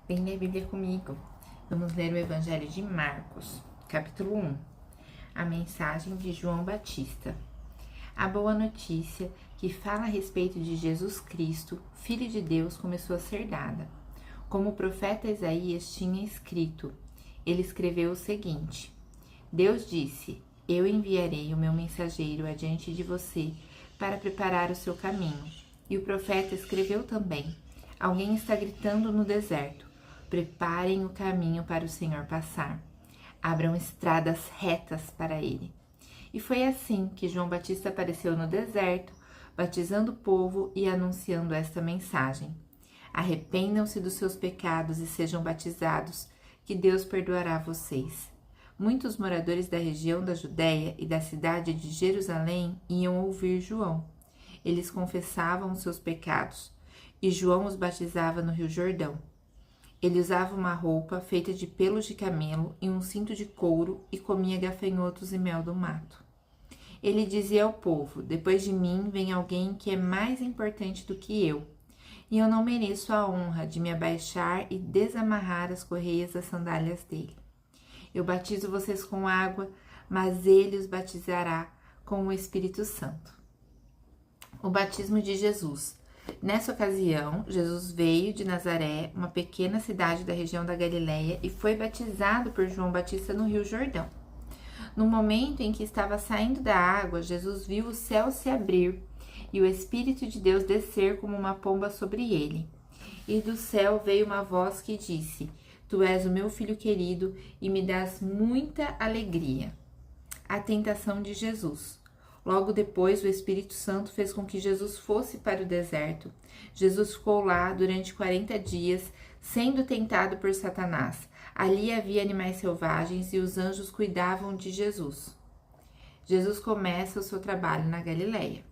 Vem ler a Bíblia comigo. Vamos ler o Evangelho de Marcos, capítulo 1. A mensagem de João Batista. A boa notícia que fala a respeito de Jesus Cristo, Filho de Deus, começou a ser dada. Como o profeta Isaías tinha escrito, ele escreveu o seguinte: Deus disse: Eu enviarei o meu mensageiro adiante de você para preparar o seu caminho. E o profeta escreveu também: Alguém está gritando no deserto: Preparem o caminho para o Senhor passar. Abram estradas retas para ele. E foi assim que João Batista apareceu no deserto, batizando o povo e anunciando esta mensagem: Arrependam-se dos seus pecados e sejam batizados, que Deus perdoará vocês. Muitos moradores da região da Judéia e da cidade de Jerusalém iam ouvir João. Eles confessavam os seus pecados, e João os batizava no Rio Jordão. Ele usava uma roupa feita de pelos de camelo e um cinto de couro e comia gafanhotos e mel do mato. Ele dizia ao povo: Depois de mim vem alguém que é mais importante do que eu, e eu não mereço a honra de me abaixar e desamarrar as correias das sandálias dele. Eu batizo vocês com água, mas ele os batizará com o Espírito Santo. O batismo de Jesus. Nessa ocasião, Jesus veio de Nazaré, uma pequena cidade da região da Galileia, e foi batizado por João Batista no Rio Jordão. No momento em que estava saindo da água, Jesus viu o céu se abrir e o Espírito de Deus descer como uma pomba sobre ele. E do céu veio uma voz que disse: Tu és o meu filho querido e me dás muita alegria. A tentação de Jesus. Logo depois, o Espírito Santo fez com que Jesus fosse para o deserto. Jesus ficou lá durante 40 dias, sendo tentado por Satanás. Ali havia animais selvagens e os anjos cuidavam de Jesus. Jesus começa o seu trabalho na Galileia.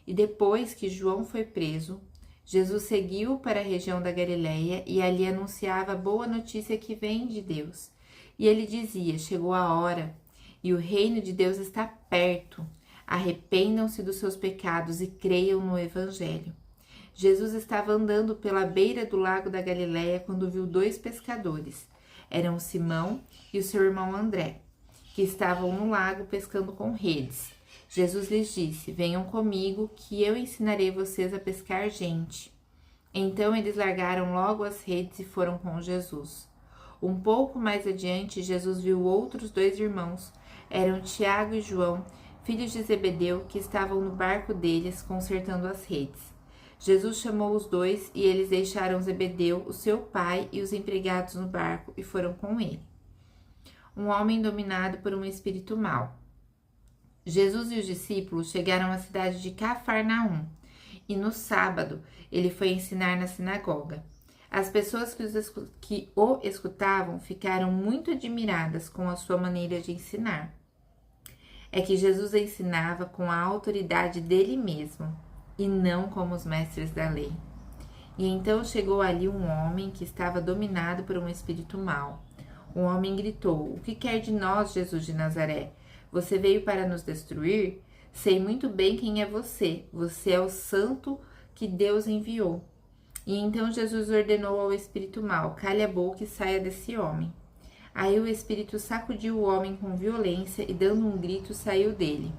E depois que João foi preso, Jesus seguiu para a região da Galileia e ali anunciava a boa notícia que vem de Deus. E ele dizia: Chegou a hora e o reino de Deus está perto. Arrependam-se dos seus pecados e creiam no Evangelho. Jesus estava andando pela beira do lago da Galileia quando viu dois pescadores. Eram Simão e o seu irmão André, que estavam no lago pescando com redes. Jesus lhes disse: Venham comigo, que eu ensinarei vocês a pescar gente. Então eles largaram logo as redes e foram com Jesus. Um pouco mais adiante, Jesus viu outros dois irmãos. Eram Tiago e João, filhos de Zebedeu, que estavam no barco deles, consertando as redes. Jesus chamou os dois e eles deixaram Zebedeu, o seu pai, e os empregados no barco e foram com ele. Um homem dominado por um espírito mau. Jesus e os discípulos chegaram à cidade de Cafarnaum e no sábado ele foi ensinar na sinagoga. As pessoas que o escutavam ficaram muito admiradas com a sua maneira de ensinar. É que Jesus ensinava com a autoridade dele mesmo, e não como os mestres da lei. E então chegou ali um homem que estava dominado por um espírito mau. O homem gritou: O que quer de nós, Jesus de Nazaré? Você veio para nos destruir? Sei muito bem quem é você. Você é o santo que Deus enviou. E então Jesus ordenou ao espírito mau: Cale a boca e saia desse homem. Aí o espírito sacudiu o homem com violência e, dando um grito, saiu dele.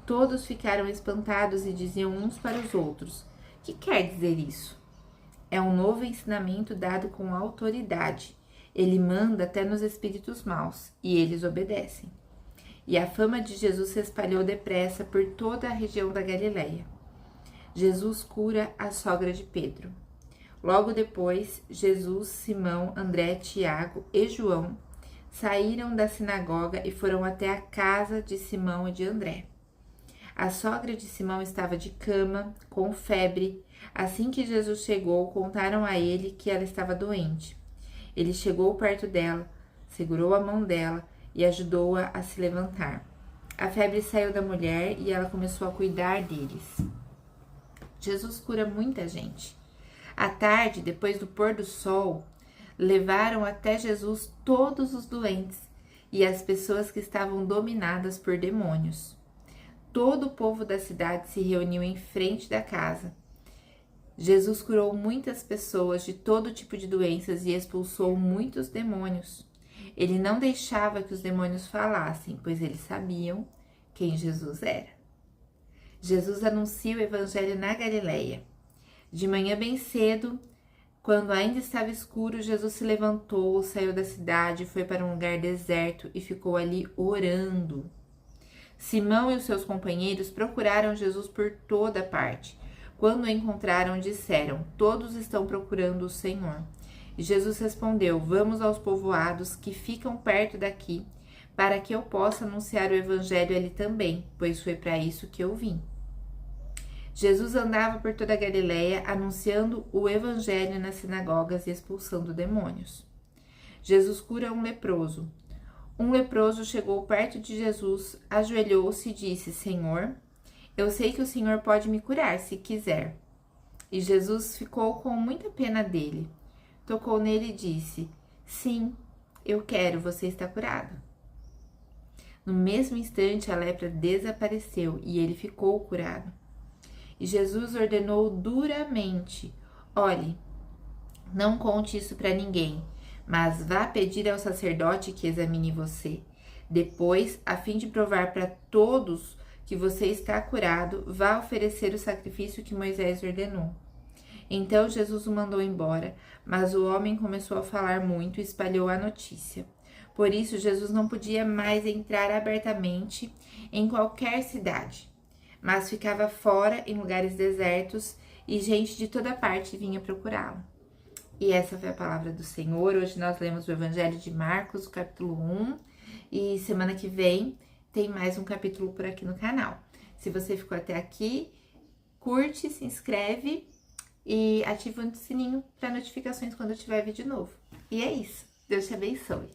Todos ficaram espantados e diziam uns para os outros: Que quer dizer isso? É um novo ensinamento dado com autoridade. Ele manda até nos espíritos maus, e eles obedecem. E a fama de Jesus se espalhou depressa por toda a região da Galileia. Jesus cura a sogra de Pedro. Logo depois, Jesus, Simão, André, Tiago e João saíram da sinagoga e foram até a casa de Simão e de André. A sogra de Simão estava de cama, com febre. Assim que Jesus chegou, contaram a ele que ela estava doente. Ele chegou perto dela, segurou a mão dela e ajudou-a a se levantar. A febre saiu da mulher e ela começou a cuidar deles. Jesus cura muita gente. À tarde, depois do pôr do sol, levaram até Jesus todos os doentes e as pessoas que estavam dominadas por demônios. Todo o povo da cidade se reuniu em frente da casa Jesus curou muitas pessoas de todo tipo de doenças e expulsou muitos demônios. Ele não deixava que os demônios falassem, pois eles sabiam quem Jesus era. Jesus anuncia o evangelho na Galileia. De manhã bem cedo, quando ainda estava escuro, Jesus se levantou, saiu da cidade, foi para um lugar deserto e ficou ali orando. Simão e os seus companheiros procuraram Jesus por toda parte. Quando o encontraram, disseram: todos estão procurando o Senhor. E Jesus respondeu: vamos aos povoados que ficam perto daqui, para que eu possa anunciar o evangelho ali também, pois foi para isso que eu vim. Jesus andava por toda a Galileia, anunciando o evangelho nas sinagogas e expulsando demônios. Jesus cura um leproso. Um leproso chegou perto de Jesus, ajoelhou-se e disse: Senhor, eu sei que o Senhor pode me curar se quiser. E Jesus ficou com muita pena dele. Tocou nele e disse: sim, eu quero, você está curado. No mesmo instante, a lepra desapareceu e ele ficou curado. E Jesus ordenou duramente: olhe, não conte isso para ninguém, mas vá pedir ao sacerdote que examine você. Depois, a fim de provar para todos que você está curado, vá oferecer o sacrifício que Moisés ordenou. Então Jesus o mandou embora, mas o homem começou a falar muito e espalhou a notícia. Por isso, Jesus não podia mais entrar abertamente em qualquer cidade, mas ficava fora em lugares desertos e gente de toda parte vinha procurá-lo. E essa foi a palavra do Senhor. Hoje nós lemos o Evangelho de Marcos, o capítulo 1, e semana que vem tem mais um capítulo por aqui no canal. Se você ficou até aqui, curte, se inscreve e ativa o sininho para notificações quando eu tiver vídeo novo. E é isso. Deus te abençoe.